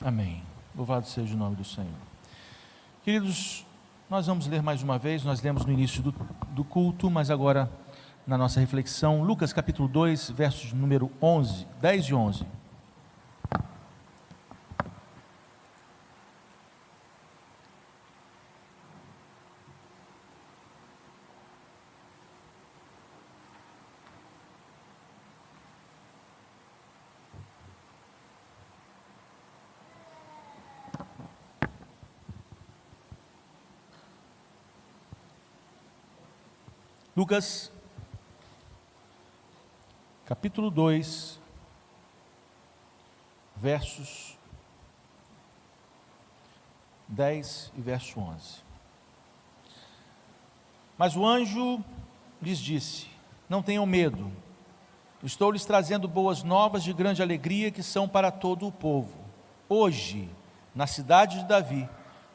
Amém. Louvado seja o nome do Senhor. Queridos, nós vamos ler mais uma vez, nós lemos no início do culto, mas agora na nossa reflexão, Lucas capítulo 2, versos número 11, 10 e 11. Lucas, capítulo 2, versos 10 e verso 11. Mas o anjo lhes disse: não tenham medo, estou lhes trazendo boas novas de grande alegria que são para todo o povo. Hoje, na cidade de Davi,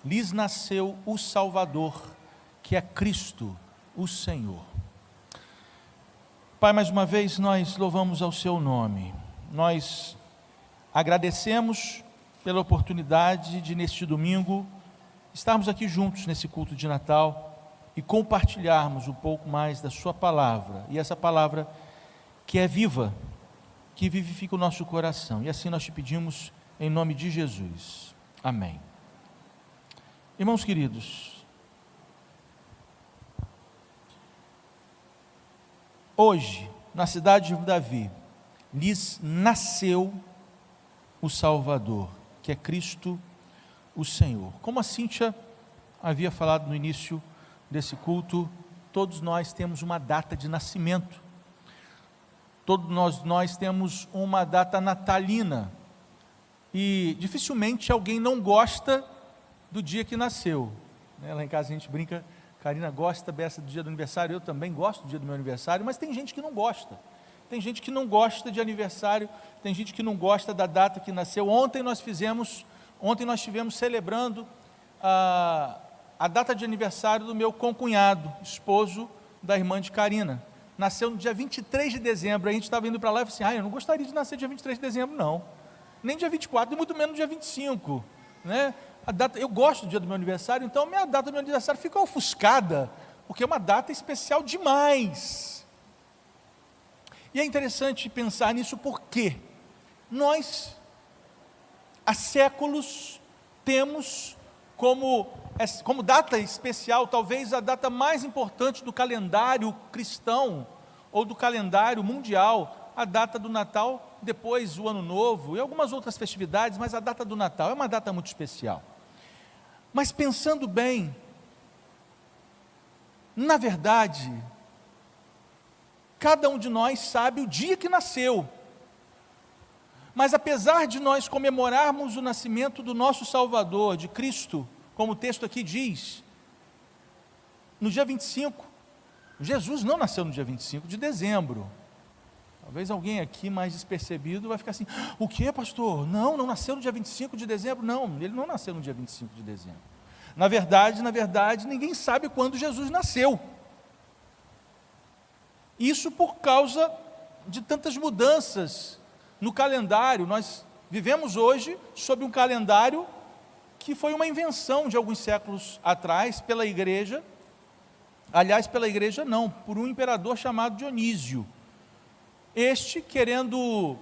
lhes nasceu o Salvador, que é Cristo, o Senhor. Pai, mais uma vez nós louvamos ao seu nome, nós agradecemos pela oportunidade de neste domingo estarmos aqui juntos nesse culto de Natal e compartilharmos um pouco mais da sua palavra, e essa palavra que é viva, que vivifica o nosso coração, e assim nós te pedimos em nome de Jesus, amém. Irmãos queridos, hoje, na cidade de Davi, lhes nasceu o Salvador, que é Cristo, o Senhor. Como a Cíntia havia falado no início desse culto, todos nós temos uma data de nascimento, todos nós temos uma data natalina, e dificilmente alguém não gosta do dia que nasceu. Lá em casa a gente brinca, Karina gosta dessa do dia do aniversário, eu também gosto do dia do meu aniversário, mas tem gente que não gosta. Tem gente que não gosta de aniversário, tem gente que não gosta da data que nasceu. Ontem nós estivemos celebrando a data de aniversário do meu concunhado, esposo da irmã de Karina. Nasceu no dia 23 de dezembro, a gente estava indo para lá e falei assim, eu não gostaria de nascer dia 23 de dezembro não, nem dia 24, e muito menos dia 25, né? A data, eu gosto do dia do meu aniversário, então a minha data do meu aniversário fica ofuscada, porque é uma data especial demais. E é interessante pensar nisso porque nós, há séculos, temos como data especial, talvez a data mais importante do calendário cristão, ou do calendário mundial, a data do Natal, depois o Ano Novo, e algumas outras festividades, mas a data do Natal é uma data muito especial. Mas pensando bem, na verdade, cada um de nós sabe o dia que nasceu, mas apesar de nós comemorarmos o nascimento do nosso Salvador, de Cristo, como o texto aqui diz, no dia 25, Jesus não nasceu no dia 25 de dezembro, talvez alguém aqui mais despercebido vai ficar assim, o que, pastor? Não nasceu no dia 25 de dezembro, não, ele não nasceu no dia 25 de dezembro. Na verdade, ninguém sabe quando Jesus nasceu. Isso por causa de tantas mudanças no calendário. Nós vivemos hoje sob um calendário que foi uma invenção de alguns séculos atrás pela igreja, aliás, pela igreja não, por um imperador chamado Dionísio. Este, querendo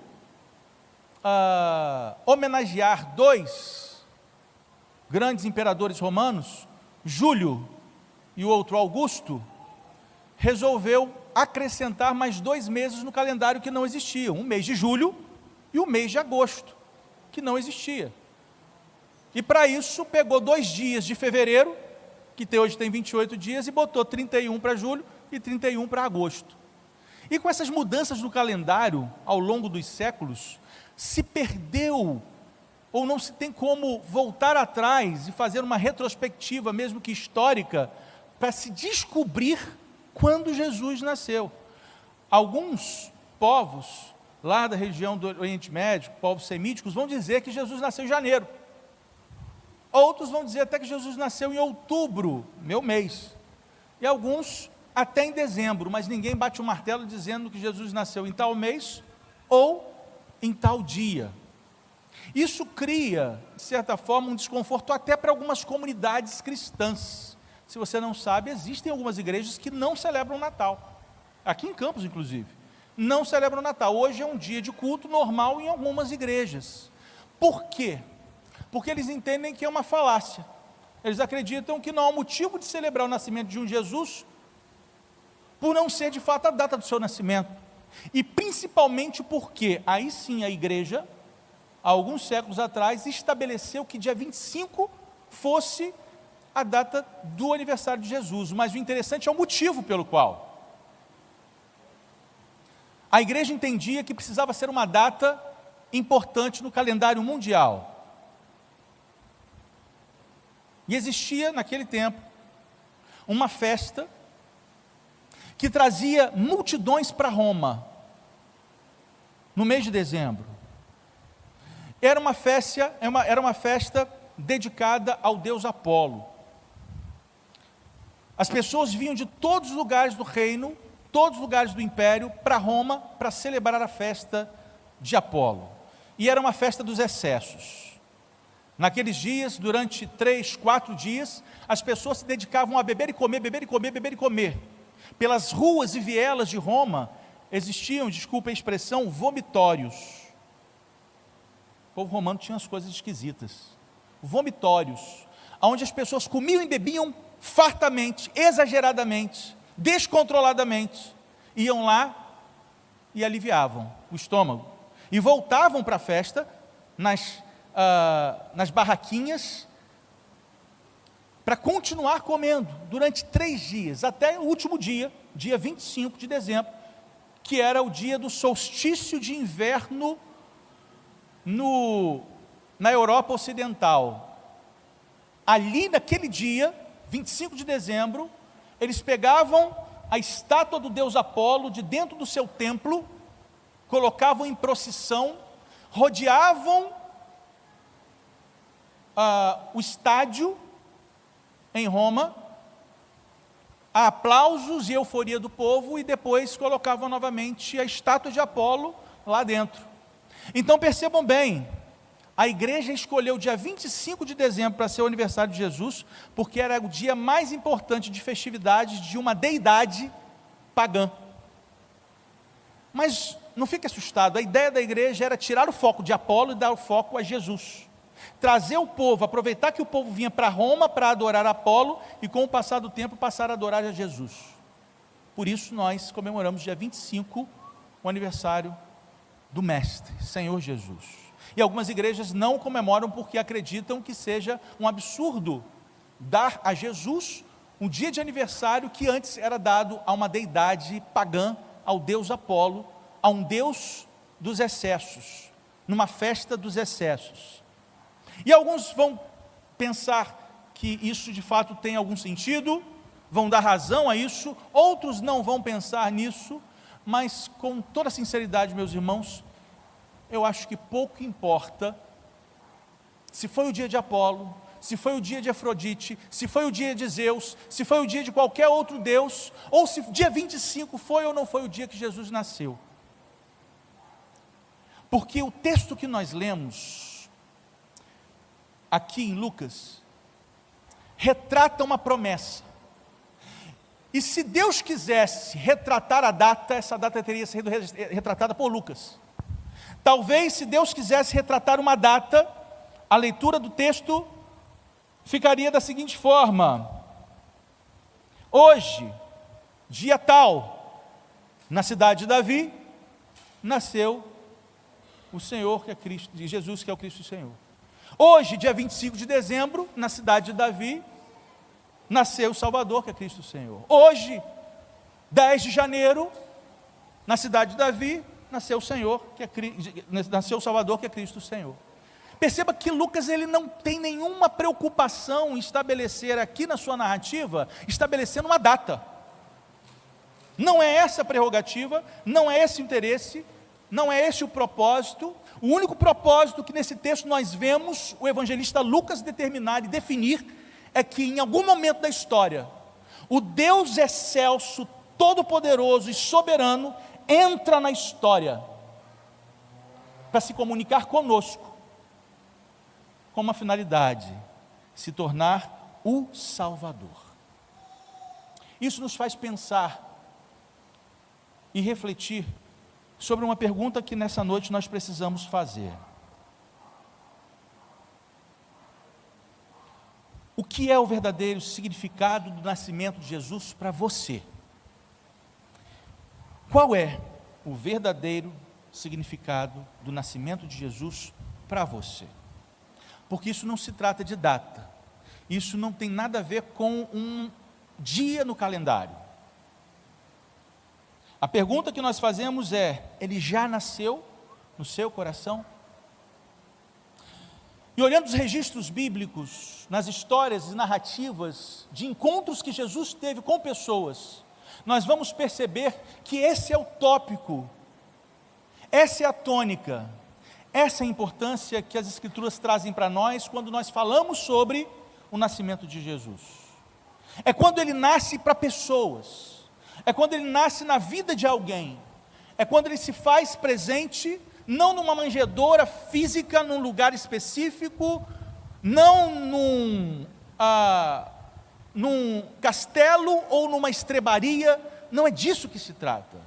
homenagear dois grandes imperadores romanos, Júlio e o outro Augusto, resolveu acrescentar mais 2 meses no calendário que não existiam, o mês de julho e o mês de agosto, que não existia. E para isso pegou 2 dias de fevereiro, que hoje tem 28 dias, e botou 31 para julho e 31 para agosto. E com essas mudanças no calendário, ao longo dos séculos, se perdeu, ou não se tem como voltar atrás e fazer uma retrospectiva, mesmo que histórica, para se descobrir quando Jesus nasceu. Alguns povos, lá da região do Oriente Médio, povos semíticos, vão dizer que Jesus nasceu em janeiro. Outros vão dizer até que Jesus nasceu em outubro, meu mês. E alguns até em dezembro, mas ninguém bate o martelo dizendo que Jesus nasceu em tal mês ou em tal dia. Isso cria, de certa forma, um desconforto até para algumas comunidades cristãs. Se você não sabe, existem algumas igrejas que não celebram o Natal, aqui em Campos, inclusive, não celebram o Natal. Hoje é um dia de culto normal em algumas igrejas. Por quê? Porque eles entendem que é uma falácia. Eles acreditam que não há motivo de celebrar o nascimento de um Jesus, por não ser de fato a data do seu nascimento. E principalmente porque, aí sim a igreja, há alguns séculos atrás, estabeleceu que dia 25 fosse a data do aniversário de Jesus. Mas o interessante é o motivo pelo qual. A igreja entendia que precisava ser uma data importante no calendário mundial. E existia, naquele tempo, uma festa que trazia multidões para Roma, no mês de dezembro. Era uma festa dedicada ao deus Apolo. As pessoas vinham de todos os lugares do reino, todos os lugares do império, para Roma, para celebrar a festa de Apolo. E era uma festa dos excessos. Naqueles dias, durante 3, 4 dias, as pessoas se dedicavam a beber e comer, beber e comer, beber e comer. Pelas ruas e vielas de Roma, existiam, desculpa a expressão, vomitórios. O povo romano tinha umas coisas esquisitas. Vomitórios, onde as pessoas comiam e bebiam fartamente, exageradamente, descontroladamente. Iam lá e aliviavam o estômago. E voltavam para a festa nas barraquinhas, para continuar comendo durante 3 dias, até o último dia, dia 25 de dezembro, que era o dia do solstício de inverno na Europa Ocidental. Ali naquele dia, 25 de dezembro, eles pegavam a estátua do deus Apolo de dentro do seu templo, colocavam em procissão, rodeavam o estádio em Roma, a aplausos e euforia do povo, e depois colocavam novamente a estátua de Apolo lá dentro. Então percebam bem, a igreja escolheu o dia 25 de dezembro para ser o aniversário de Jesus, porque era o dia mais importante de festividades de uma deidade pagã. Mas não fique assustado, a ideia da igreja era tirar o foco de Apolo e dar o foco a Jesus. Trazer o povo, aproveitar que o povo vinha para Roma para adorar Apolo, e com o passar do tempo passar a adorar a Jesus. Por isso nós comemoramos dia 25, o aniversário do Mestre, Senhor Jesus. E algumas igrejas não comemoram porque acreditam que seja um absurdo dar a Jesus um dia de aniversário que antes era dado a uma deidade pagã, ao deus Apolo, a um deus dos excessos, numa festa dos excessos. E alguns vão pensar que isso de fato tem algum sentido, vão dar razão a isso, outros não vão pensar nisso, mas com toda sinceridade, meus irmãos, eu acho que pouco importa se foi o dia de Apolo, se foi o dia de Afrodite, se foi o dia de Zeus, se foi o dia de qualquer outro deus, ou se dia 25 foi ou não foi o dia que Jesus nasceu. Porque o texto que nós lemos aqui em Lucas retrata uma promessa. E se Deus quisesse retratar a data, essa data teria sido retratada por Lucas. Talvez, se Deus quisesse retratar uma data, a leitura do texto ficaria da seguinte forma: hoje, dia tal, na cidade de Davi, nasceu o Senhor, que é Cristo, Jesus, que é o Cristo Senhor. Hoje, dia 25 de dezembro, na cidade de Davi, nasceu o Salvador, que é Cristo Senhor. Hoje, 10 de janeiro, na cidade de Davi, nasceu o Senhor, nasceu o Salvador, que é Cristo Senhor. Perceba que Lucas ele não tem nenhuma preocupação em estabelecer aqui na sua narrativa, estabelecendo uma data. Não é essa a prerrogativa, não é esse o interesse, não é esse o propósito. O único propósito que nesse texto nós vemos o evangelista Lucas determinar e definir é que em algum momento da história, o Deus excelso, todo-poderoso e soberano entra na história para se comunicar conosco com uma finalidade: se tornar o Salvador. Isso nos faz pensar e refletir sobre uma pergunta que nessa noite nós precisamos fazer. O que é o verdadeiro significado do nascimento de Jesus para você? Qual é o verdadeiro significado do nascimento de Jesus para você? Porque isso não se trata de data, isso não tem nada a ver com um dia no calendário. A pergunta que nós fazemos é: ele já nasceu no seu coração? E olhando os registros bíblicos, nas histórias e narrativas de encontros que Jesus teve com pessoas, nós vamos perceber que esse é o tópico, essa é a tônica, essa é a importância que as Escrituras trazem para nós quando nós falamos sobre o nascimento de Jesus. É quando ele nasce para pessoas, é quando ele nasce na vida de alguém, é quando ele se faz presente, não numa manjedoura física, num lugar específico, não num castelo ou numa estrebaria, não é disso que se trata.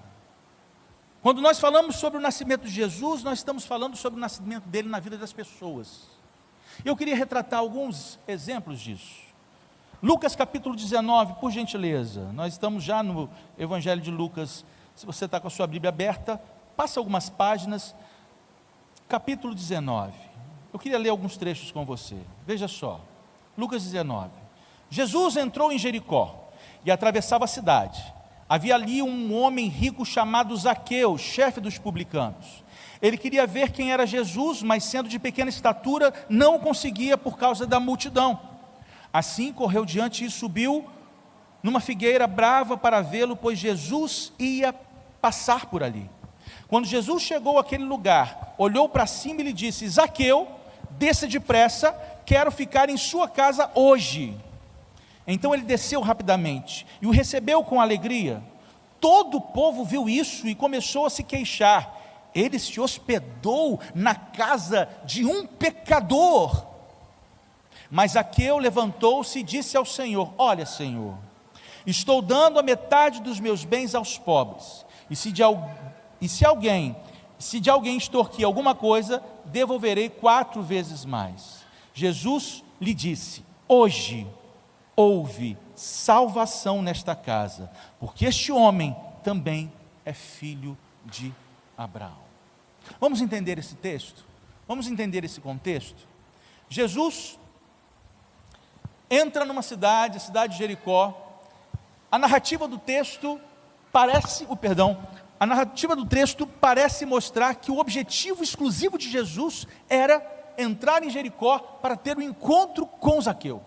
Quando nós falamos sobre o nascimento de Jesus, nós estamos falando sobre o nascimento dele na vida das pessoas. Eu queria retratar alguns exemplos disso. Lucas capítulo 19, por gentileza. Nós estamos já no Evangelho de Lucas. Se você está com a sua Bíblia aberta, passa algumas páginas. Capítulo 19. Eu queria ler alguns trechos com você. Veja só. Lucas 19. Jesus entrou em Jericó e atravessava a cidade. Havia ali um homem rico chamado Zaqueu, chefe dos publicanos. Ele queria ver quem era Jesus, mas sendo de pequena estatura, não o conseguia por causa da multidão. Assim correu diante e subiu numa figueira brava para vê-lo, pois Jesus ia passar por ali. Quando Jesus chegou àquele lugar, olhou para cima e lhe disse: Zaqueu, desça depressa, quero ficar em sua casa hoje. Então ele desceu rapidamente e o recebeu com alegria. Todo o povo viu isso e começou a se queixar. Ele se hospedou na casa de um pecador. Mas Zaqueu levantou-se e disse ao Senhor: olha, Senhor, estou dando a metade dos meus bens aos pobres, e se de alguém extorquir alguma coisa, devolverei 4 vezes mais. Jesus lhe disse: hoje houve salvação nesta casa, porque este homem também é filho de Abraão. Vamos entender esse texto? Vamos entender esse contexto? Jesus entra numa cidade, a cidade de Jericó. A narrativa do texto parece mostrar que o objetivo exclusivo de Jesus era entrar em Jericó para ter um encontro com Zaqueu.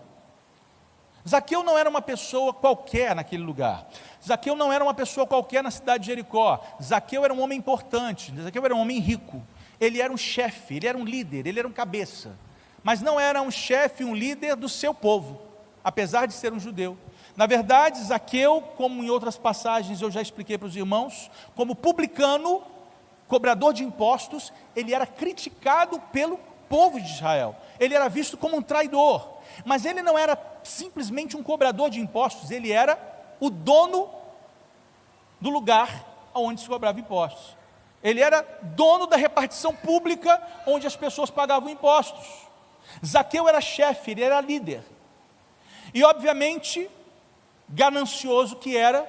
Zaqueu não era uma pessoa qualquer naquele lugar. Zaqueu não era uma pessoa qualquer na cidade de Jericó. Zaqueu era um homem importante, Zaqueu era um homem rico. Ele era um chefe, ele era um líder, ele era um cabeça. Mas não era um chefe, um líder do seu povo, apesar de ser um judeu. Na verdade, Zaqueu, como em outras passagens eu já expliquei para os irmãos, como publicano, cobrador de impostos, ele era criticado pelo povo de Israel. Ele era visto como um traidor. Mas ele não era simplesmente um cobrador de impostos, ele era o dono do lugar onde se cobrava impostos. Ele era dono da repartição pública onde as pessoas pagavam impostos. Zaqueu era chefe, ele era líder. E obviamente, ganancioso que era,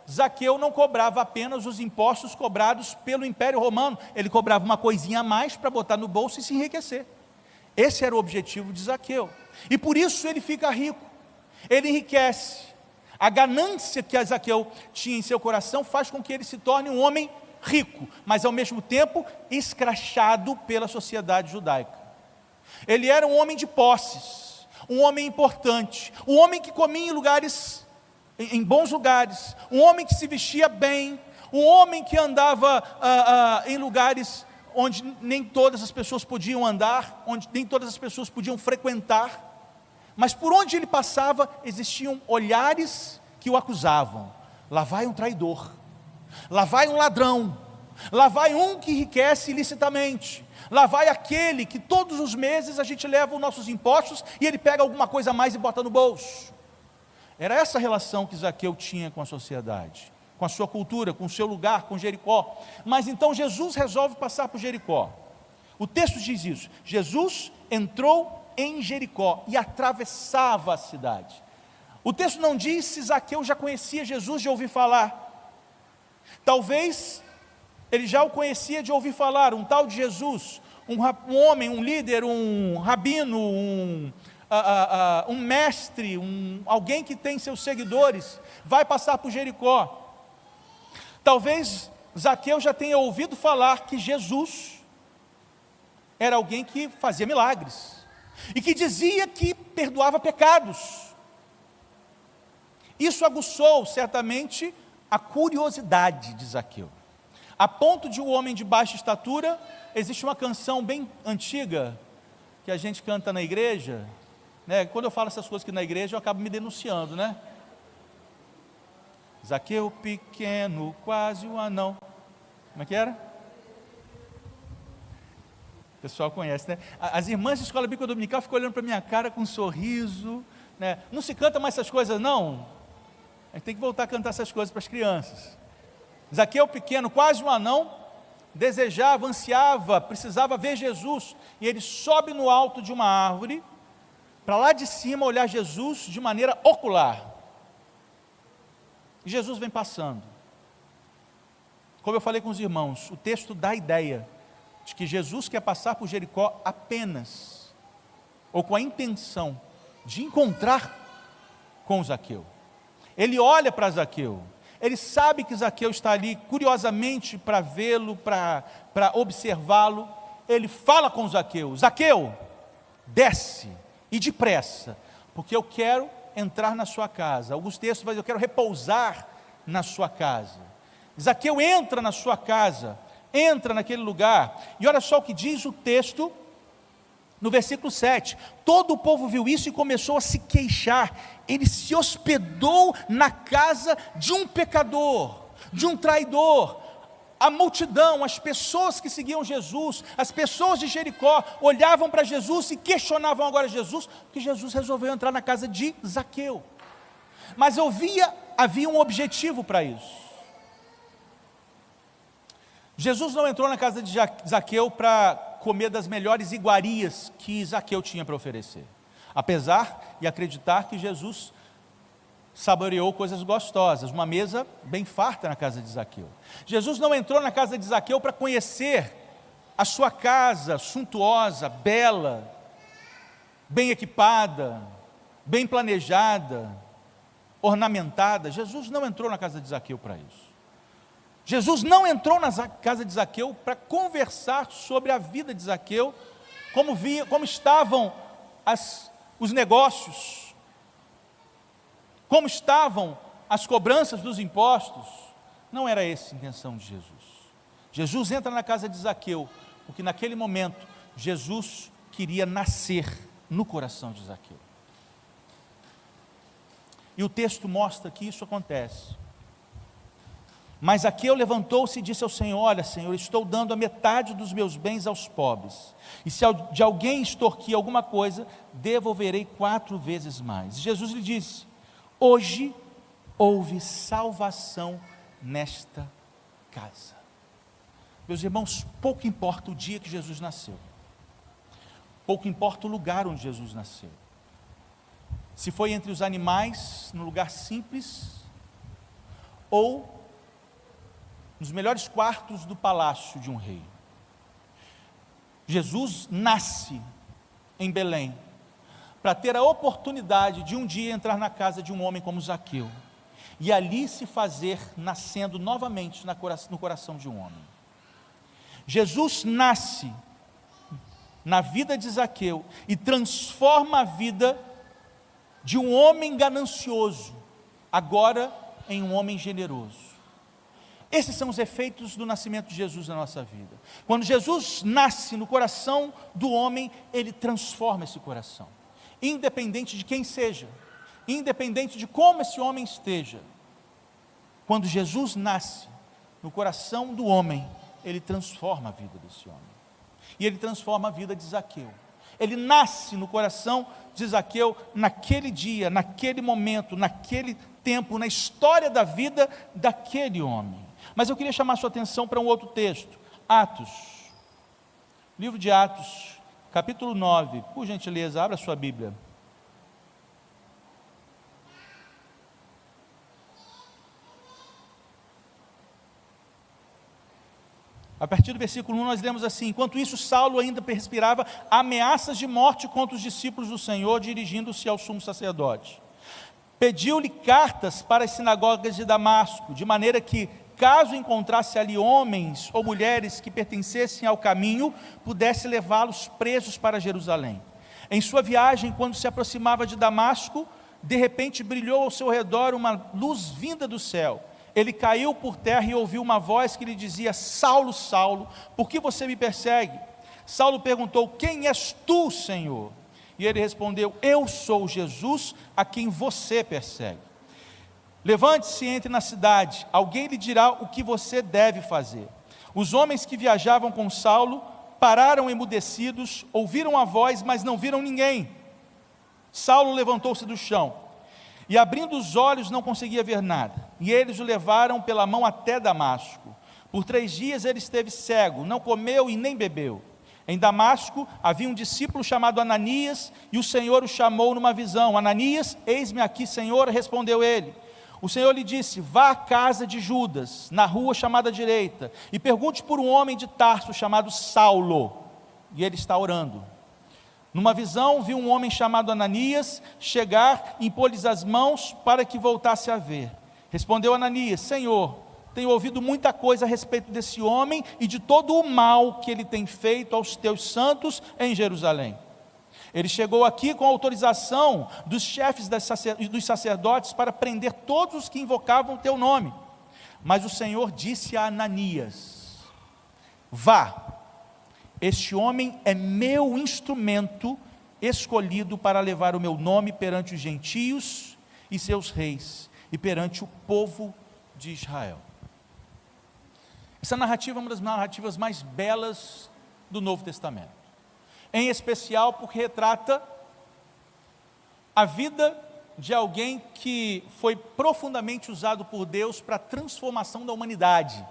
Zaqueu não cobrava apenas os impostos cobrados pelo Império Romano, ele cobrava uma coisinha a mais para botar no bolso e se enriquecer. Esse era o objetivo de Zaqueu. E por isso ele fica rico, ele enriquece. A ganância que Zaqueu tinha em seu coração faz com que ele se torne um homem rico, mas ao mesmo tempo escrachado pela sociedade judaica. Ele era um homem de posses, um homem importante, um homem que comia em bons lugares, um homem que se vestia bem, um homem que andava em lugares onde nem todas as pessoas podiam andar, onde nem todas as pessoas podiam frequentar, mas por onde ele passava, existiam olhares que o acusavam. Lá vai um traidor, lá vai um ladrão, Lá vai um que enriquece ilicitamente. Lá vai aquele que todos os meses a gente leva os nossos impostos e ele pega alguma coisa a mais e bota no bolso. Era essa relação que Zaqueu tinha com a sociedade, com a sua cultura, com o seu lugar, com Jericó. Mas então Jesus resolve passar por Jericó. O texto diz isso: Jesus entrou em Jericó e atravessava a cidade. O texto não diz se Zaqueu já conhecia Jesus de ouvir falar. Talvez ele já o conhecia de ouvir falar, um tal de Jesus, um homem, um líder, um rabino, um mestre, alguém que tem seus seguidores, vai passar por Jericó. Talvez Zaqueu já tenha ouvido falar que Jesus era alguém que fazia milagres, e que dizia que perdoava pecados. Isso aguçou certamente a curiosidade de Zaqueu, a ponto de um homem de baixa estatura. Existe uma canção bem antiga, que a gente canta na igreja, né? Quando eu falo essas coisas aqui na igreja, eu acabo me denunciando, né? Zaqueu pequeno, quase um anão. Como é que era? O pessoal conhece, né? As irmãs de escola bíblica dominical ficam olhando para a minha cara com um sorriso, né? Não se canta mais essas coisas, não. A gente tem que voltar a cantar essas coisas para as crianças. Zaqueu pequeno, quase um anão, desejava, ansiava, precisava ver Jesus, e ele sobe no alto de uma árvore, para lá de cima olhar Jesus de maneira ocular. E Jesus vem passando. Como eu falei com os irmãos, o texto dá a ideia de que Jesus quer passar por Jericó apenas, ou com a intenção de encontrar com Zaqueu. Ele olha para Zaqueu, ele sabe que Zaqueu está ali curiosamente para vê-lo, para observá-lo. Ele fala com Zaqueu: Zaqueu, desce e depressa, porque eu quero entrar na sua casa. Alguns textos dizem: eu quero repousar na sua casa. Zaqueu entra na sua casa, entra naquele lugar, e olha só o que diz o texto no versículo 7, todo o povo viu isso e começou a se queixar. Ele se hospedou na casa de um pecador, de um traidor. A multidão, as pessoas que seguiam Jesus, as pessoas de Jericó, olhavam para Jesus e questionavam agora Jesus, porque Jesus resolveu entrar na casa de Zaqueu. Mas havia um objetivo para isso. Jesus não entrou na casa de Zaqueu para comer das melhores iguarias que Zaqueu tinha para oferecer, apesar de acreditar que Jesus saboreou coisas gostosas, uma mesa bem farta na casa de Zaqueu. Jesus não entrou na casa de Zaqueu para conhecer a sua casa suntuosa, bela, bem equipada, bem planejada, ornamentada. Jesus não entrou na casa de Zaqueu para isso. Jesus não entrou na casa de Zaqueu para conversar sobre a vida de Zaqueu, como estavam os negócios, como estavam as cobranças dos impostos. Não era essa a intenção de Jesus. Jesus entra na casa de Zaqueu, porque naquele momento Jesus queria nascer no coração de Zaqueu. E o texto mostra que isso acontece. Mas Zaqueu levantou-se e disse ao Senhor: olha, Senhor, estou dando a metade dos meus bens aos pobres, e se de alguém extorquir alguma coisa, devolverei 4 vezes mais. Jesus lhe disse: hoje houve salvação nesta casa. Meus irmãos, pouco importa o dia que Jesus nasceu, pouco importa o lugar onde Jesus nasceu, se foi entre os animais, no lugar simples, ou nos melhores quartos do palácio de um rei. Jesus nasce em Belém, para ter a oportunidade de um dia entrar na casa de um homem como Zaqueu, e ali se fazer nascendo novamente no coração de um homem. Jesus nasce na vida de Zaqueu, e transforma a vida de um homem ganancioso, agora em um homem generoso. Esses são os efeitos do nascimento de Jesus na nossa vida. Quando Jesus nasce no coração do homem, ele transforma esse coração, independente de quem seja, independente de como esse homem esteja. Quando Jesus nasce no coração do homem, ele transforma a vida desse homem. E ele transforma a vida de Zaqueu. Ele nasce no coração de Zaqueu naquele dia, naquele momento, naquele tempo, na história da vida daquele homem. Mas eu queria chamar sua atenção para um outro texto. Atos. Livro de Atos, capítulo 9. Por gentileza, abra sua Bíblia. A partir do versículo 1 nós lemos assim: enquanto isso Saulo ainda respirava ameaças de morte contra os discípulos do Senhor, dirigindo-se ao sumo sacerdote. Pediu-lhe cartas para as sinagogas de Damasco, de maneira que, caso encontrasse ali homens ou mulheres que pertencessem ao caminho, pudesse levá-los presos para Jerusalém. Em sua viagem, quando se aproximava de Damasco, de repente brilhou ao seu redor uma luz vinda do céu. Ele caiu por terra e ouviu uma voz que lhe dizia: Saulo, Saulo, por que você me persegue? Saulo perguntou: quem és tu, Senhor? E ele respondeu: eu sou Jesus, a quem você persegue. Levante-se e entre na cidade, alguém lhe dirá o que você deve fazer. Os homens que viajavam com Saulo pararam emudecidos, ouviram a voz, mas não viram ninguém. Saulo levantou-se do chão e, abrindo os olhos, não conseguia ver nada. E eles o levaram pela mão até Damasco. Por 3 dias ele esteve cego, não comeu e nem bebeu. Em Damasco havia um discípulo chamado Ananias, e o Senhor o chamou numa visão. Ananias, eis-me aqui, Senhor, respondeu ele. O Senhor lhe disse: vá à casa de Judas, na rua chamada direita, e pergunte por um homem de Tarso chamado Saulo. E ele está orando. Numa visão, viu um homem chamado Ananias chegar e impor-lhes as mãos para que voltasse a ver. Respondeu Ananias: Senhor, tenho ouvido muita coisa a respeito desse homem e de todo o mal que ele tem feito aos teus santos em Jerusalém. Ele chegou aqui com autorização dos chefes dos sacerdotes para prender todos os que invocavam o teu nome. Mas o Senhor disse a Ananias: vá, este homem é meu instrumento escolhido para levar o meu nome perante os gentios e seus reis, e perante o povo de Israel. Essa narrativa é uma das narrativas mais belas do Novo Testamento, em especial porque retrata a vida de alguém que foi profundamente usado por Deus para a transformação da humanidade.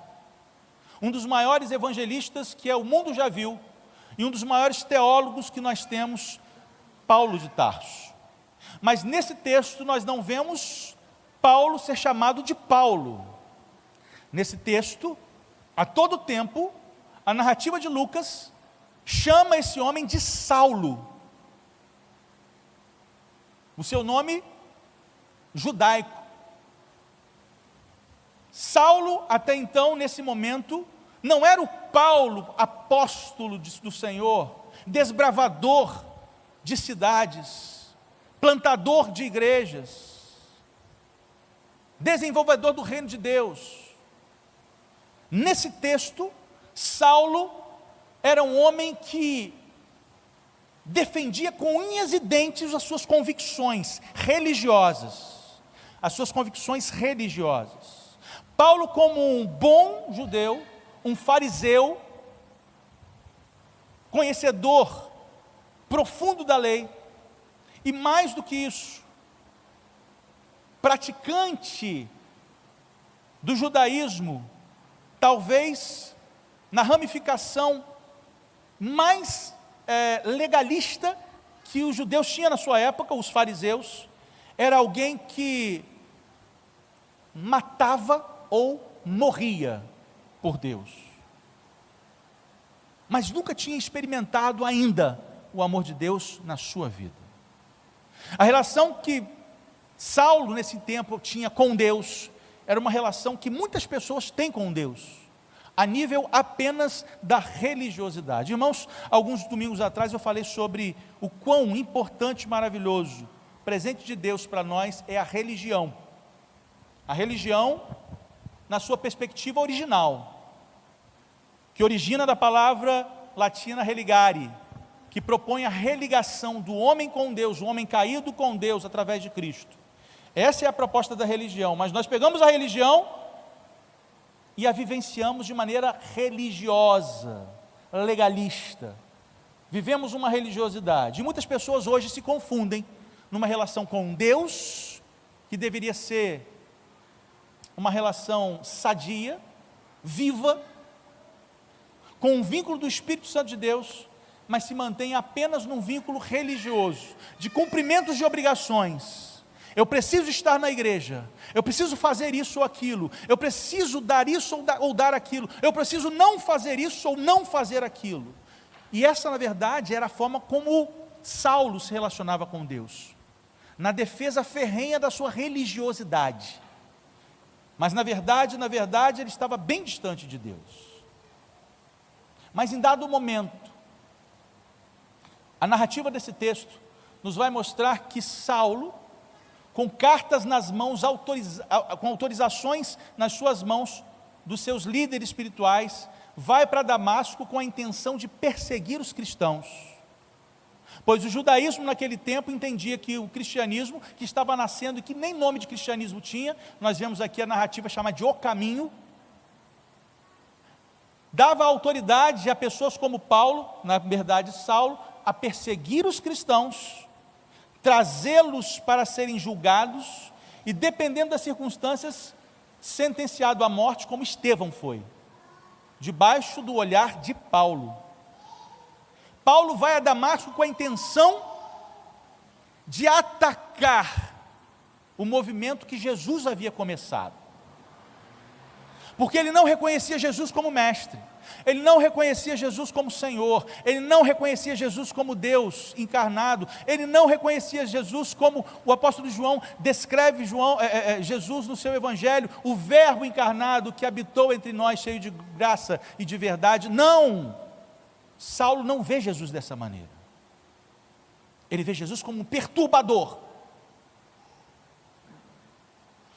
Um dos maiores evangelistas que o mundo já viu, e um dos maiores teólogos que nós temos, Paulo de Tarso. Mas nesse texto nós não vemos Paulo ser chamado de Paulo. Nesse texto, a todo tempo, a narrativa de Lucas chama esse homem de Saulo. O seu nome judaico. Saulo, até então, nesse momento, não era o Paulo, apóstolo do Senhor, desbravador de cidades, plantador de igrejas, desenvolvedor do reino de Deus. Nesse texto, Saulo era um homem que defendia com unhas e dentes as suas convicções religiosas, Paulo, como um bom judeu, um fariseu, conhecedor profundo da lei, e mais do que isso, praticante do judaísmo, talvez na ramificação mais legalista que os judeus tinham na sua época, os fariseus, era alguém que matava ou morria por Deus, mas nunca tinha experimentado ainda o amor de Deus na sua vida. A relação que Saulo nesse tempo tinha com Deus era uma relação que muitas pessoas têm com Deus, a nível apenas da religiosidade. Irmãos, alguns domingos atrás eu falei sobre o quão importante e maravilhoso presente de Deus para nós é a religião. A religião, na sua perspectiva original, que origina da palavra latina religare, que propõe a religação do homem com Deus, o homem caído com Deus através de Cristo. Essa é a proposta da religião, mas nós pegamos a religião e a vivenciamos de maneira religiosa, legalista. Vivemos uma religiosidade. E muitas pessoas hoje se confundem numa relação com Deus, que deveria ser uma relação sadia, viva, com um vínculo do Espírito Santo de Deus, mas se mantém apenas num vínculo religioso, de cumprimentos de obrigações. Eu preciso estar na igreja, eu preciso fazer isso ou aquilo, eu preciso dar isso ou dar aquilo, eu preciso não fazer isso ou não fazer aquilo. E essa, na verdade, era a forma como Saulo se relacionava com Deus, na defesa ferrenha da sua religiosidade. Mas na verdade, ele estava bem distante de Deus. Mas em dado momento, a narrativa desse texto nos vai mostrar que Saulo, com cartas nas mãos, com autorizações nas suas mãos, dos seus líderes espirituais, vai para Damasco com a intenção de perseguir os cristãos. Pois o judaísmo naquele tempo entendia que o cristianismo, que estava nascendo e que nem nome de cristianismo tinha, nós vemos aqui a narrativa chamada de O Caminho, dava autoridade a pessoas como Paulo, na verdade Saulo, a perseguir os cristãos, trazê-los para serem julgados e, dependendo das circunstâncias, sentenciado à morte, como Estevão foi, debaixo do olhar de Paulo. Paulo vai a Damasco com a intenção de atacar o movimento que Jesus havia começado, porque ele não reconhecia Jesus como mestre, ele não reconhecia Jesus como Senhor, ele não reconhecia Jesus como Deus encarnado, ele não reconhecia Jesus como o apóstolo João descreve Jesus no seu evangelho, o verbo encarnado que habitou entre nós, cheio de graça e de verdade. Não, Saulo não vê Jesus dessa maneira, ele vê Jesus como um perturbador,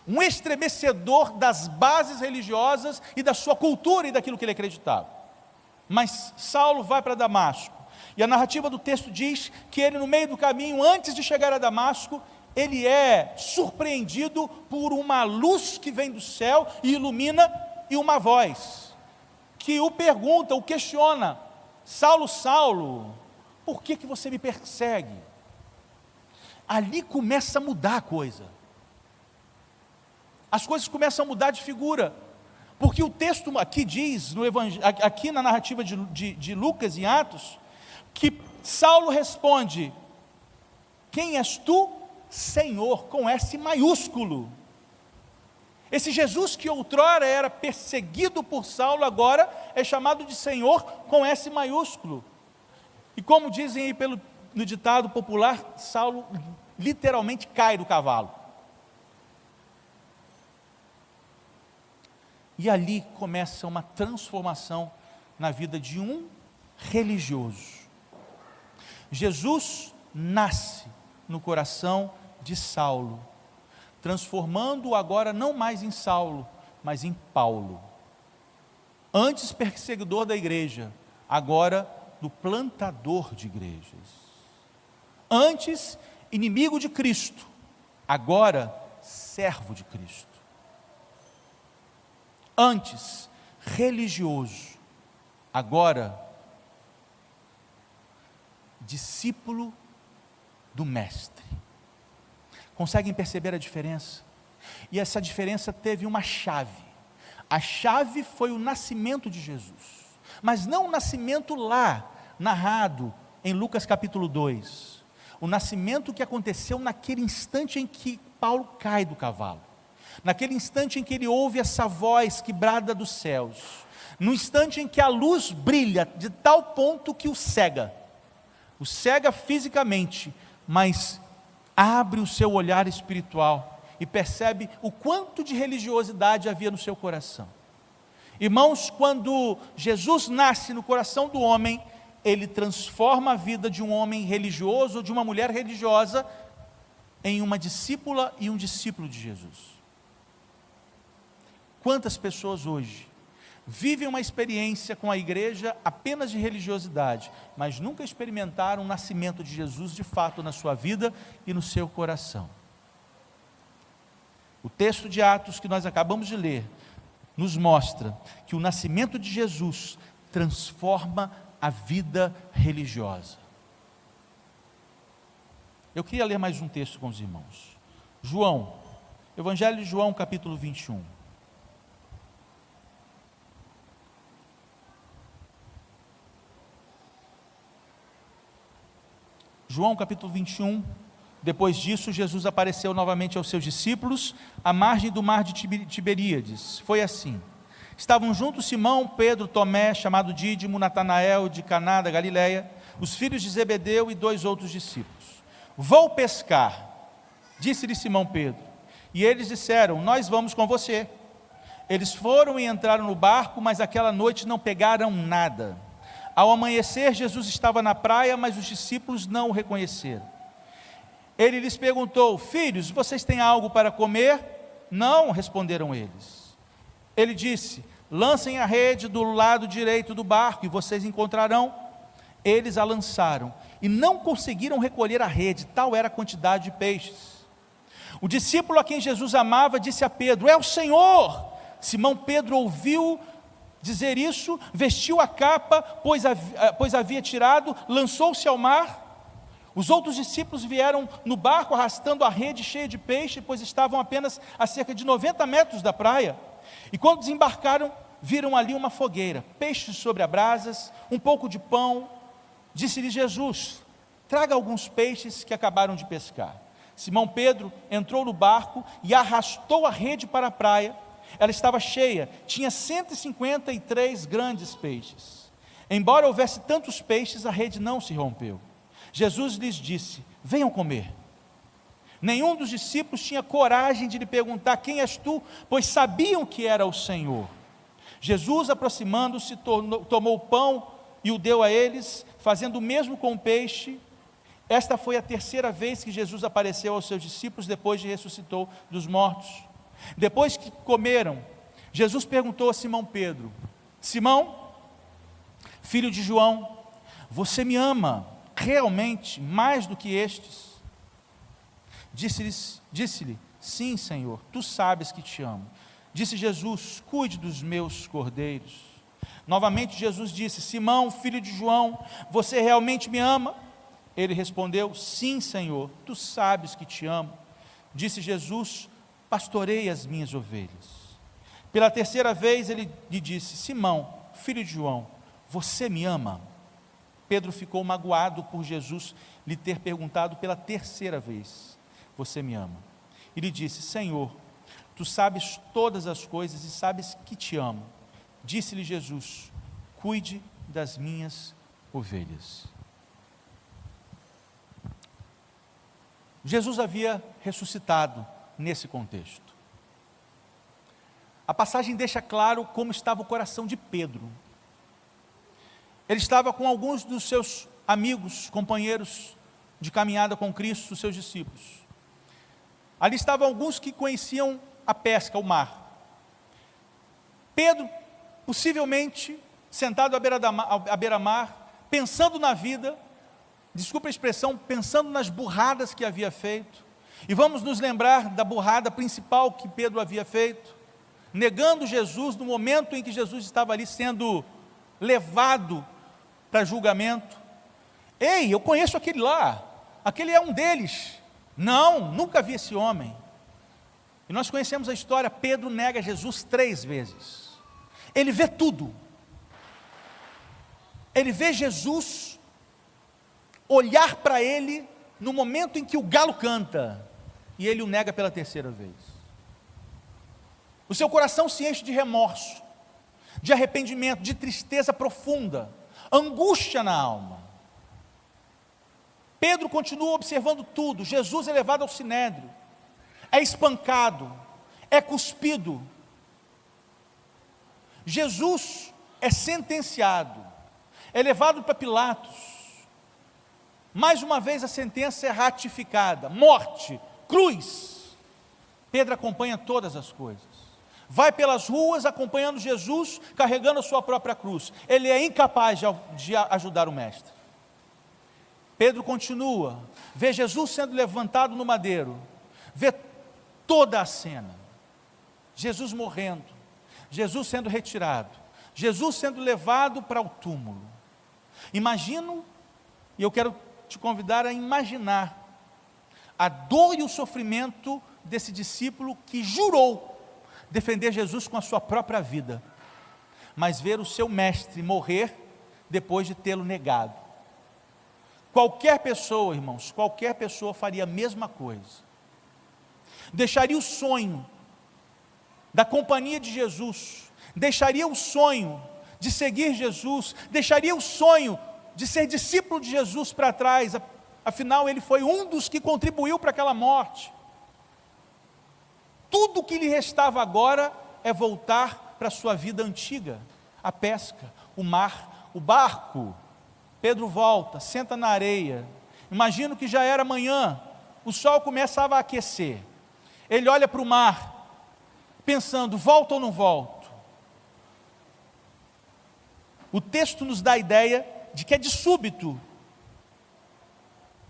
um estremecedor das bases religiosas e da sua cultura e daquilo que ele acreditava. Mas Saulo vai para Damasco, e a narrativa do texto diz que ele, no meio do caminho, antes de chegar a Damasco, ele é surpreendido por uma luz que vem do céu e ilumina, e uma voz que o pergunta, o questiona: Saulo, Saulo, por que você me persegue? Ali começa a mudar a coisa. As coisas começam a mudar de figura, porque o texto aqui diz, aqui na narrativa de Lucas em Atos, que Saulo responde: quem és tu, Senhor, com S maiúsculo. Esse Jesus que outrora era perseguido por Saulo, agora é chamado de Senhor com S maiúsculo. E como dizem aí no ditado popular, Saulo literalmente cai do cavalo. E ali começa uma transformação na vida de um religioso. Jesus nasce no coração de Saulo, transformando-o agora não mais em Saulo, mas em Paulo. Antes perseguidor da igreja, agora do plantador de igrejas. Antes inimigo de Cristo, agora servo de Cristo. Antes religioso, agora discípulo do mestre. Conseguem perceber a diferença? E essa diferença teve uma chave. A chave foi o nascimento de Jesus, mas não o nascimento lá, narrado em Lucas capítulo 2. O nascimento que aconteceu naquele instante em que Paulo cai do cavalo. Naquele instante em que ele ouve essa voz que brada dos céus, no instante em que a luz brilha de tal ponto que o cega fisicamente, mas abre o seu olhar espiritual e percebe o quanto de religiosidade havia no seu coração. Irmãos, quando Jesus nasce no coração do homem, ele transforma a vida de um homem religioso ou de uma mulher religiosa em uma discípula e um discípulo de Jesus. Quantas pessoas hoje vivem uma experiência com a igreja apenas de religiosidade, mas nunca experimentaram o nascimento de Jesus de fato na sua vida e no seu coração. O texto de Atos que nós acabamos de ler nos mostra que o nascimento de Jesus transforma a vida religiosa. Eu queria ler mais um texto com os irmãos. João, Evangelho de João, capítulo 21. João capítulo 21, depois disso Jesus apareceu novamente aos seus discípulos, à margem do mar de Tiberíades. Foi assim: estavam juntos Simão, Pedro, Tomé, chamado Dídimo, Natanael de Caná da Galileia, os filhos de Zebedeu e 2 outros discípulos. Vou pescar, disse-lhe Simão Pedro, e eles disseram: nós vamos com você. Eles foram e entraram no barco, mas aquela noite não pegaram nada. Ao amanhecer, Jesus estava na praia, mas os discípulos não o reconheceram. Ele lhes perguntou: filhos, vocês têm algo para comer? Não, responderam eles. Ele disse: lancem a rede do lado direito do barco e vocês encontrarão. Eles a lançaram e não conseguiram recolher a rede, tal era a quantidade de peixes. O discípulo a quem Jesus amava disse a Pedro: é o Senhor. Simão Pedro ouviu dizer isso, vestiu a capa, pois havia tirado, lançou-se ao mar. Os outros discípulos vieram no barco arrastando a rede cheia de peixe, pois estavam apenas a cerca de 90 metros da praia. E quando desembarcaram, viram ali uma fogueira, peixes sobre as brasas, um pouco de pão. Disse-lhe Jesus: traga alguns peixes que acabaram de pescar. Simão Pedro entrou no barco e arrastou a rede para a praia. Ela estava cheia, tinha 153 grandes peixes. Embora houvesse tantos peixes, a rede não se rompeu. Jesus lhes disse: venham comer. Nenhum dos discípulos tinha coragem de lhe perguntar: quem és tu? Pois sabiam que era o Senhor. Jesus, aproximando-se, tomou o pão e o deu a eles, fazendo o mesmo com o peixe. Esta foi a terceira vez que Jesus apareceu aos seus discípulos depois de ressuscitou dos mortos. Depois que comeram, Jesus perguntou a Simão Pedro: Simão, filho de João, você me ama realmente mais do que estes? Disse-lhe: sim, Senhor, tu sabes que te amo. Disse Jesus: cuide dos meus cordeiros. Novamente Jesus disse: Simão, filho de João, você realmente me ama? Ele respondeu: sim, Senhor, tu sabes que te amo. Disse Jesus: pastorei as minhas ovelhas. Pela terceira vez ele lhe disse: Simão, filho de João, você me ama? Pedro ficou magoado por Jesus lhe ter perguntado pela terceira vez: você me ama? E lhe disse: Senhor, tu sabes todas as coisas e sabes que te amo. Disse-lhe Jesus: cuide das minhas ovelhas. Jesus havia ressuscitado nesse contexto. A passagem deixa claro como estava o coração de Pedro. Ele estava com alguns dos seus amigos, companheiros de caminhada com Cristo, os seus discípulos. Ali estavam alguns que conheciam a pesca, o mar. Pedro, possivelmente, sentado à beira-mar, pensando na vida, desculpa a expressão, pensando nas burradas que havia feito. E vamos nos lembrar da burrada principal que Pedro havia feito, negando Jesus no momento em que Jesus estava ali sendo levado para julgamento. Ei, eu conheço aquele lá, aquele é um deles. Não, nunca vi esse homem. E nós conhecemos a história. Pedro nega Jesus 3 vezes. Ele vê tudo. Ele vê Jesus olhar para ele no momento em que o galo canta, e ele o nega pela terceira vez. O seu coração se enche de remorso, de arrependimento, de tristeza profunda, angústia na alma. Pedro continua observando tudo. Jesus é levado ao sinédrio, é espancado, é cuspido. Jesus é sentenciado, é levado para Pilatos. Mais uma vez a sentença é ratificada: morte, cruz. Pedro acompanha todas as coisas, vai pelas ruas acompanhando Jesus, carregando a sua própria cruz. Ele é incapaz de ajudar o mestre. Pedro continua, vê Jesus sendo levantado no madeiro, vê toda a cena, Jesus morrendo, Jesus sendo retirado, Jesus sendo levado para o túmulo. Imagino, e eu quero te convidar a imaginar a dor e o sofrimento desse discípulo que jurou defender Jesus com a sua própria vida, mas ver o seu mestre morrer depois de tê-lo negado. Qualquer pessoa, irmãos, qualquer pessoa faria a mesma coisa. Deixaria o sonho da companhia de Jesus, deixaria o sonho de seguir Jesus, deixaria o sonho de ser discípulo de Jesus para trás, afinal ele foi um dos que contribuiu para aquela morte. Tudo o que lhe restava agora é voltar para a sua vida antiga, a pesca, o mar, o barco. Pedro volta, senta na areia, imagino que já era manhã, o sol começava a aquecer, ele olha para o mar, pensando, volto ou não volto? O texto nos dá a ideia de que é de súbito.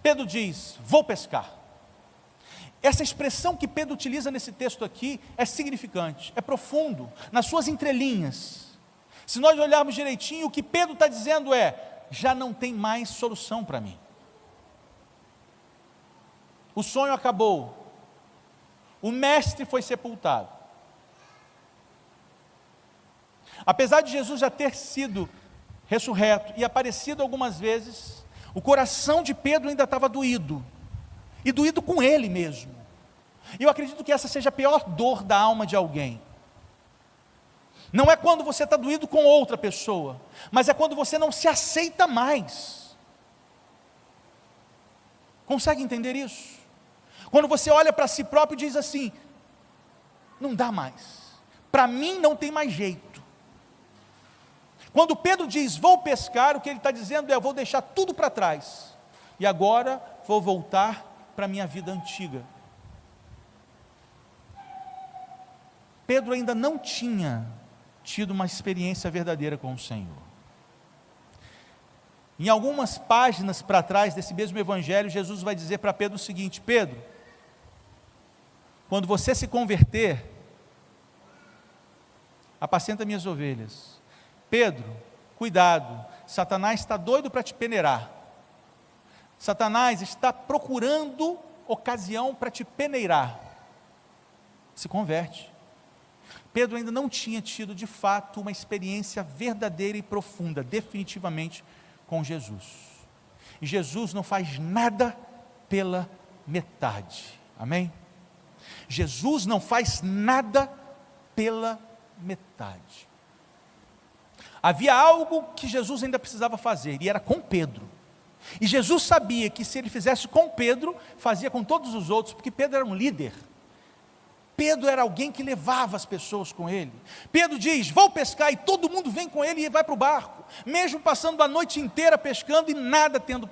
Pedro diz, vou pescar. Essa expressão que Pedro utiliza nesse texto aqui é significante, é profundo, nas suas entrelinhas. Se nós olharmos direitinho, o que Pedro está dizendo é, já não tem mais solução para mim. O sonho acabou, o mestre foi sepultado. Apesar de Jesus já ter sido ressurreto e aparecido algumas vezes, o coração de Pedro ainda estava doído, e doído com ele mesmo. E eu acredito que essa seja a pior dor da alma de alguém. Não é quando você está doído com outra pessoa, mas é quando você não se aceita mais. Consegue entender isso? Quando você olha para si próprio e diz assim, não dá mais, para mim não tem mais jeito. Quando Pedro diz, vou pescar, o que ele está dizendo é, eu vou deixar tudo para trás, e agora vou voltar para a minha vida antiga. Pedro ainda não tinha tido uma experiência verdadeira com o Senhor. Em algumas páginas para trás desse mesmo evangelho, Jesus vai dizer para Pedro o seguinte, Pedro, quando você se converter, apacenta minhas ovelhas. Pedro, cuidado, Satanás está doido para te peneirar. Satanás está procurando ocasião para te peneirar. Se converte. Pedro ainda não tinha tido de fato uma experiência verdadeira e profunda, definitivamente, com Jesus. E Jesus não faz nada pela metade. Amém? Jesus não faz nada pela metade. Havia algo que Jesus ainda precisava fazer, e era com Pedro. E Jesus sabia que se ele fizesse com Pedro, fazia com todos os outros, porque Pedro era um líder. Pedro era alguém que levava as pessoas com ele. Pedro diz, vou pescar, e todo mundo vem com ele e vai para o barco, mesmo passando a noite inteira pescando e nada tendo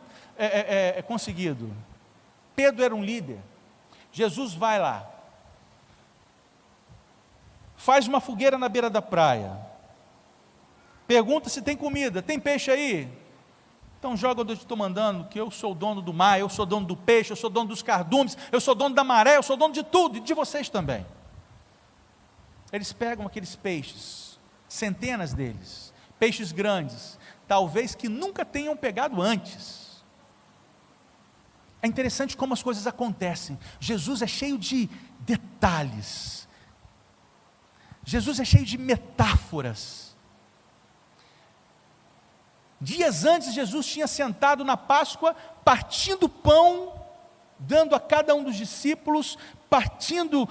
conseguido. Pedro era um líder. Jesus vai lá, faz uma fogueira na beira da praia, pergunta se tem comida, tem peixe aí? Então joga onde eu estou mandando, que eu sou o dono do mar, eu sou dono do peixe, eu sou dono dos cardumes, eu sou dono da maré, eu sou dono de tudo, e de vocês também. Eles pegam aqueles peixes, centenas deles, peixes grandes, talvez que nunca tenham pegado antes. É interessante como as coisas acontecem. Jesus é cheio de detalhes, Jesus é cheio de metáforas. Dias antes, Jesus tinha sentado na Páscoa, partindo o pão, dando a cada um dos discípulos, partindo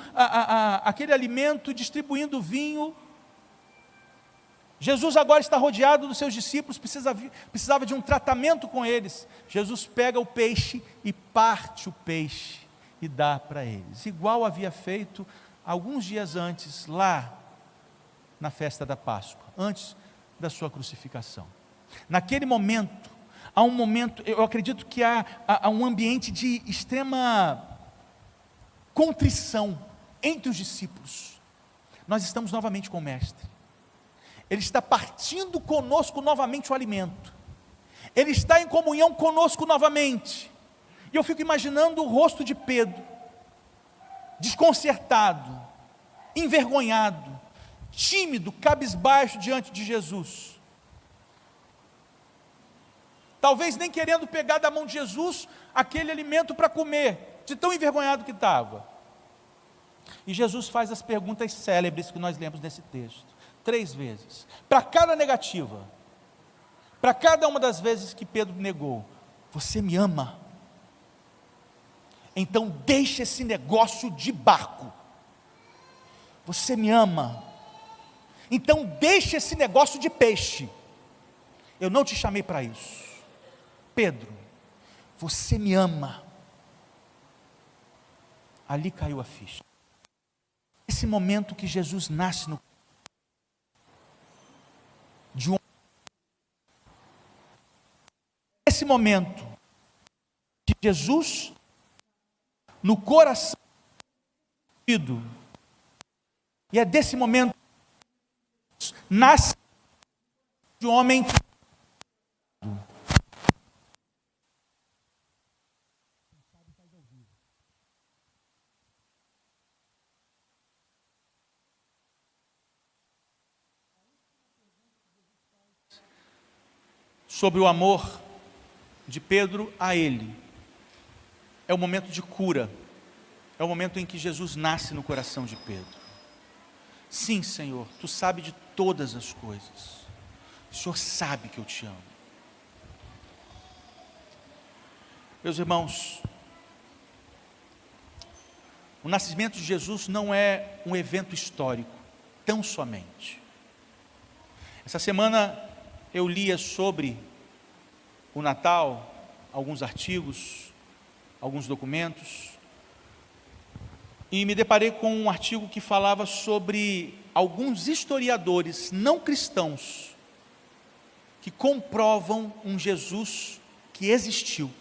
aquele alimento, distribuindo o vinho. Jesus agora está rodeado dos seus discípulos, precisava de um tratamento com eles. Jesus pega o peixe e parte o peixe e dá para eles, igual havia feito alguns dias antes, lá na festa da Páscoa, antes da sua crucificação. Naquele momento, há um momento, eu acredito que há um ambiente de extrema contrição entre os discípulos. Nós estamos novamente com o Mestre, Ele está partindo conosco novamente o alimento, Ele está em comunhão conosco novamente, e eu fico imaginando o rosto de Pedro, desconcertado, envergonhado, tímido, cabisbaixo diante de Jesus. Talvez nem querendo pegar da mão de Jesus aquele alimento para comer, de tão envergonhado que estava. E Jesus faz as perguntas célebres que nós lemos nesse texto, 3 vezes, para cada negativa, para cada uma das vezes que Pedro negou: você me ama? Então deixa esse negócio de barco. Você me ama? Então deixa esse negócio de peixe. Eu não te chamei para isso. Pedro, você me ama? Ali caiu a ficha. Esse momento que Jesus nasce de um... Esse momento que Jesus no coração e é desse momento que nasce de um homem sobre o amor de Pedro a ele. É o momento de cura, é o momento em que Jesus nasce no coração de Pedro. Sim, Senhor, Tu sabes de todas as coisas, o Senhor sabe que eu te amo. Meus irmãos, o nascimento de Jesus não é um evento histórico, tão somente. Essa semana eu lia sobre o Natal, alguns artigos, alguns documentos, e me deparei com um artigo que falava sobre alguns historiadores não cristãos que comprovam um Jesus que existiu.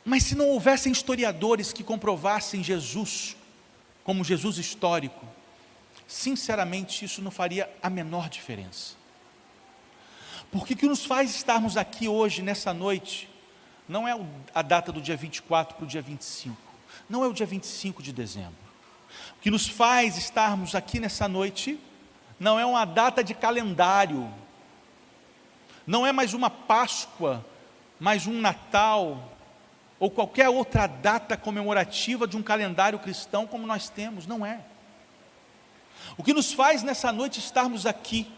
Mas se não houvessem historiadores que comprovassem Jesus como Jesus histórico, sinceramente isso não faria a menor diferença. Porque o que nos faz estarmos aqui hoje, nessa noite, não é a data do dia 24 para o dia 25, não é o dia 25 de dezembro. O que nos faz estarmos aqui nessa noite, não é uma data de calendário, não é mais uma Páscoa, mais um Natal, ou qualquer outra data comemorativa de um calendário cristão como nós temos, não é. O que nos faz nessa noite estarmos aqui,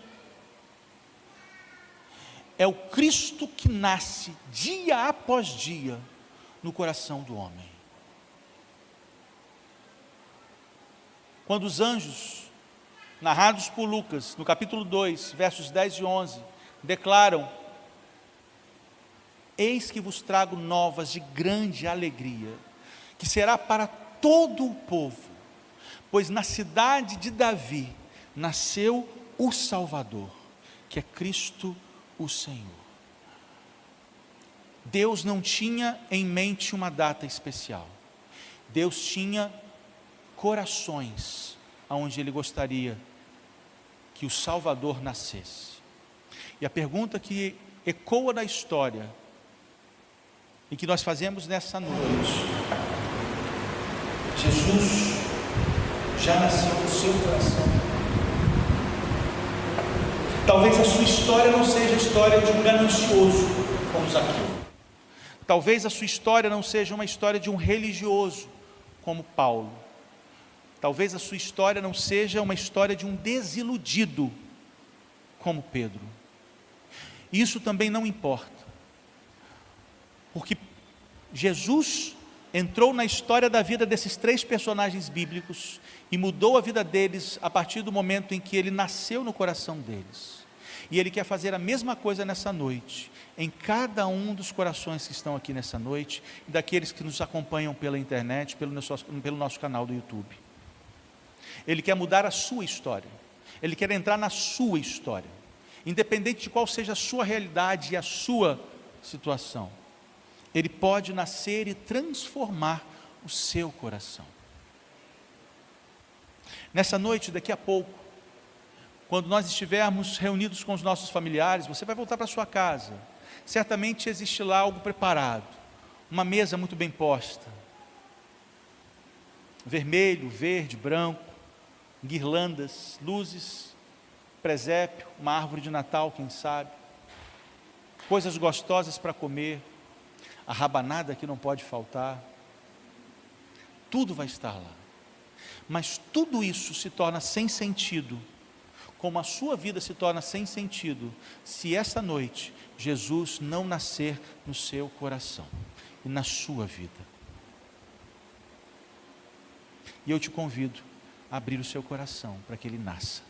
é o Cristo que nasce dia após dia no coração do homem. Quando os anjos, narrados por Lucas, no capítulo 2, versos 10 e 11, declaram: eis que vos trago novas de grande alegria, que será para todo o povo, pois na cidade de Davi nasceu o Salvador, que é Cristo o Senhor. Deus não tinha em mente uma data especial. Deus tinha corações aonde Ele gostaria que o Salvador nascesse. E a pergunta que ecoa na história e que nós fazemos nessa noite: Jesus já nasceu no seu coração? Talvez a sua história não seja a história de um ganancioso como Zaqueu. Talvez a sua história não seja uma história de um religioso como Paulo. Talvez a sua história não seja uma história de um desiludido como Pedro. Isso também não importa, porque Jesus entrou na história da vida desses 3 personagens bíblicos e mudou a vida deles a partir do momento em que Ele nasceu no coração deles. E Ele quer fazer a mesma coisa nessa noite, em cada um dos corações que estão aqui nessa noite, e daqueles que nos acompanham pela internet, pelo nosso canal do YouTube. Ele quer mudar a sua história, Ele quer entrar na sua história, independente de qual seja a sua realidade e a sua situação. Ele pode nascer e transformar o seu coração. Nessa noite, daqui a pouco, quando nós estivermos reunidos com os nossos familiares, você vai voltar para sua casa. Certamente existe lá algo preparado, uma mesa muito bem posta, vermelho, verde, branco, guirlandas, luzes, presépio, uma árvore de Natal, quem sabe, coisas gostosas para comer, a rabanada que não pode faltar, tudo vai estar lá. Mas tudo isso se torna sem sentido, como a sua vida se torna sem sentido, se essa noite Jesus não nascer no seu coração e na sua vida. E eu te convido a abrir o seu coração para que ele nasça.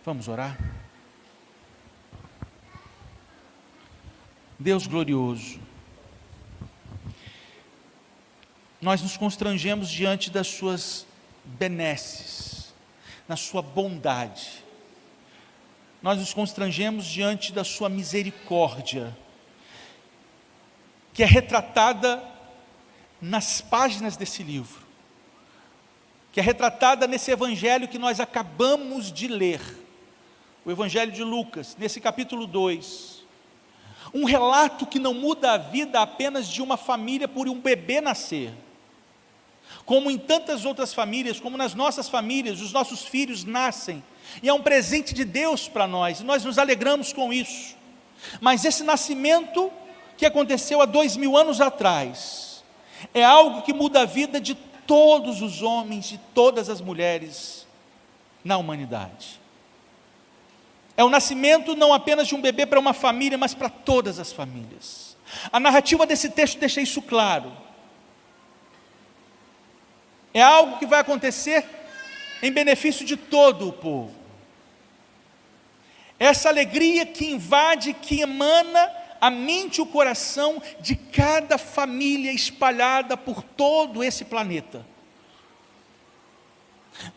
Vamos orar? Deus glorioso, nós nos constrangemos diante das suas benesses, na sua bondade, nós nos constrangemos diante da sua misericórdia, que é retratada nas páginas desse livro, que é retratada nesse evangelho que nós acabamos de ler, o evangelho de Lucas, nesse capítulo 2, um relato que não muda a vida apenas de uma família por um bebê nascer, como em tantas outras famílias, como nas nossas famílias, os nossos filhos nascem, e é um presente de Deus para nós, e nós nos alegramos com isso, mas esse nascimento que aconteceu há 2000 anos atrás, é algo que muda a vida de todos os homens, de todas as mulheres na humanidade. É o nascimento não apenas de um bebê para uma família, mas para todas as famílias. A narrativa desse texto deixa isso claro. É algo que vai acontecer em benefício de todo o povo. Essa alegria que invade, que emana a mente e o coração de cada família espalhada por todo esse planeta.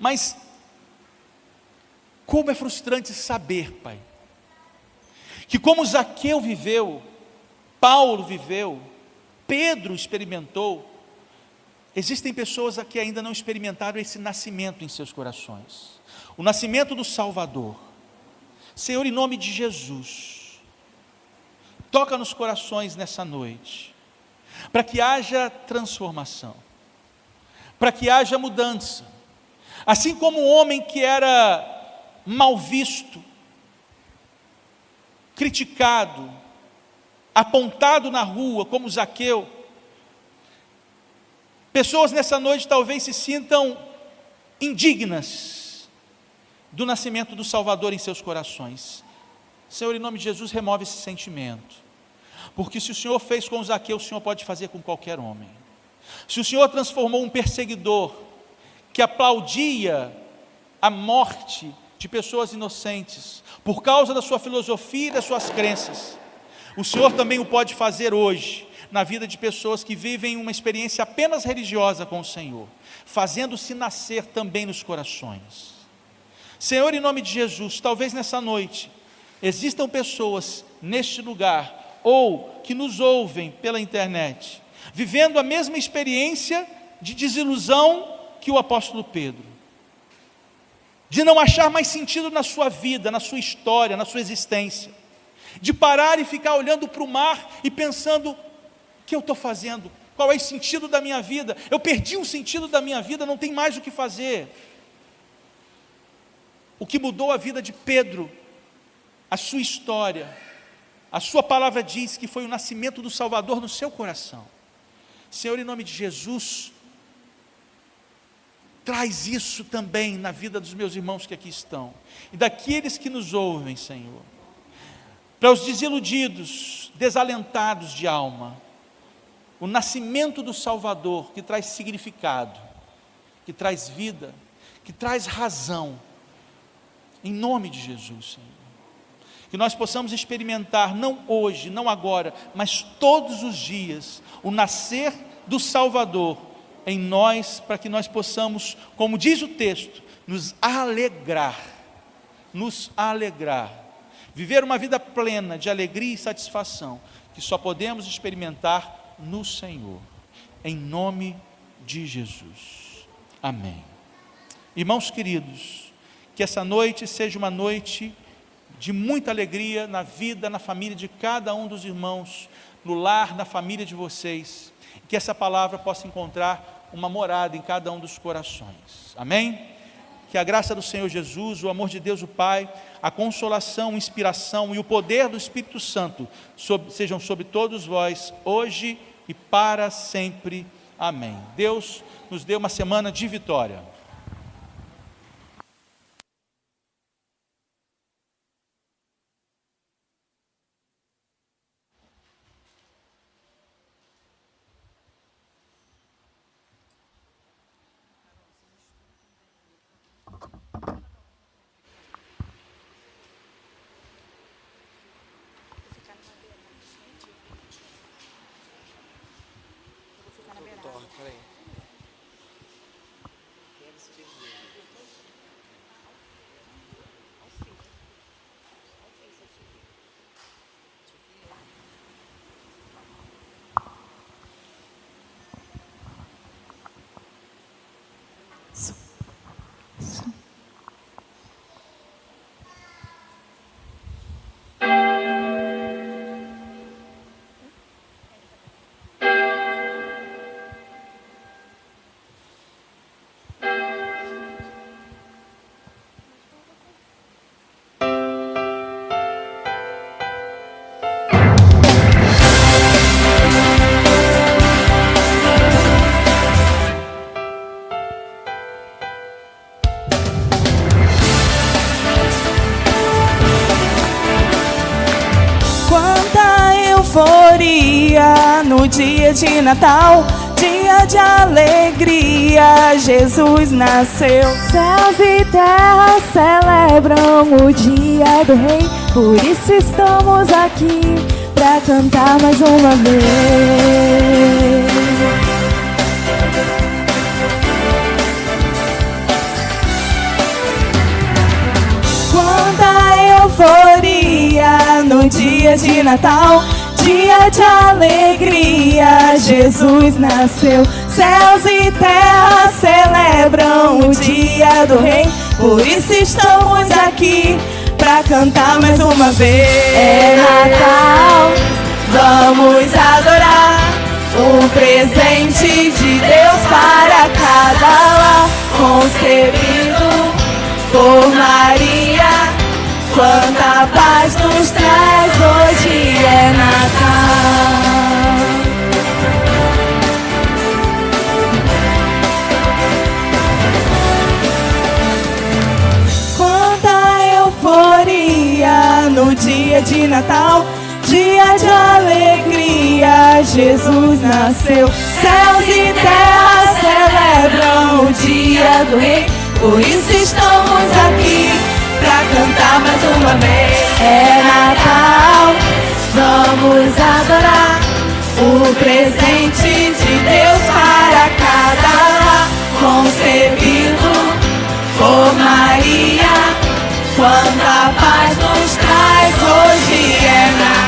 Mas como é frustrante saber, Pai, que como Zaqueu viveu, Paulo viveu, Pedro experimentou, existem pessoas que ainda não experimentaram esse nascimento em seus corações, o nascimento do Salvador. Senhor, em nome de Jesus, toca nos corações nessa noite, para que haja transformação, para que haja mudança, assim como o homem que era mal visto, criticado, apontado na rua, como Zaqueu, pessoas nessa noite talvez se sintam indignas do nascimento do Salvador em seus corações. Senhor, em nome de Jesus, remove esse sentimento, porque se o Senhor fez com Zaqueu, o Senhor pode fazer com qualquer homem. Se o Senhor transformou um perseguidor, que aplaudia a morte de pessoas inocentes, por causa da sua filosofia e das suas crenças, o Senhor também o pode fazer hoje, na vida de pessoas que vivem uma experiência apenas religiosa com o Senhor, fazendo-se nascer também nos corações. Senhor, em nome de Jesus, talvez nessa noite, existam pessoas neste lugar, ou que nos ouvem pela internet, vivendo a mesma experiência de desilusão que o apóstolo Pedro, de não achar mais sentido na sua vida, na sua história, na sua existência, de parar e ficar olhando para o mar e pensando, o que eu estou fazendo? Qual é o sentido da minha vida? Eu perdi o sentido da minha vida, não tem mais o que fazer. O que mudou a vida de Pedro, a sua história, a sua palavra diz que foi o nascimento do Salvador no seu coração. Senhor, em nome de Jesus, traz isso também na vida dos meus irmãos que aqui estão, e daqueles que nos ouvem, Senhor, para os desiludidos, desalentados de alma, o nascimento do Salvador, que traz significado, que traz vida, que traz razão, em nome de Jesus, Senhor, que nós possamos experimentar, não hoje, não agora, mas todos os dias, o nascer do Salvador em nós, para que nós possamos, como diz o texto, nos alegrar, viver uma vida plena de alegria e satisfação, que só podemos experimentar no Senhor, em nome de Jesus, amém. Irmãos queridos, que essa noite seja uma noite de muita alegria na vida, na família de cada um dos irmãos, no lar, na família de vocês, que essa palavra possa encontrar uma morada em cada um dos corações. Amém? Que a graça do Senhor Jesus, o amor de Deus o Pai, a consolação, inspiração e o poder do Espírito Santo sejam sobre todos vós, hoje e para sempre. Amém. Deus nos dê uma semana de vitória. Euforia no dia de Natal, dia de alegria, Jesus nasceu. Céus e terra celebram o dia do Rei, por isso estamos aqui pra cantar mais uma vez. Quanta euforia no dia de Natal, dia de alegria, Jesus nasceu. Céus e terra celebram o dia do Rei, por isso estamos aqui pra cantar mais uma vez. É Natal, vamos adorar o presente de Deus para cada lar, concebido por Maria. Quanta paz nos traz, hoje é Natal. Quanta euforia no dia de Natal, dia de alegria, Jesus nasceu. Céus e terra celebram o dia do Rei, por isso estamos aqui pra cantar mais uma vez. É Natal, vamos adorar o presente de Deus para cada lar, concebido por Maria. Quanta paz nos traz, hoje é Natal.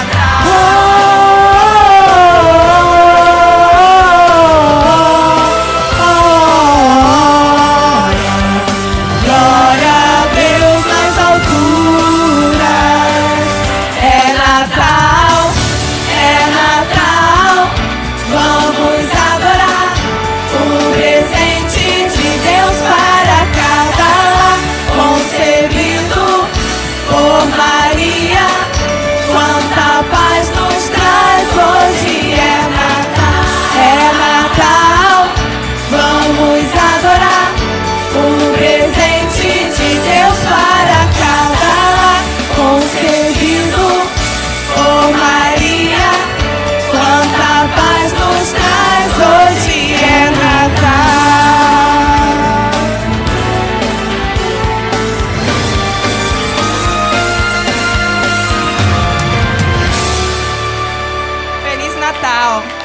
Natal.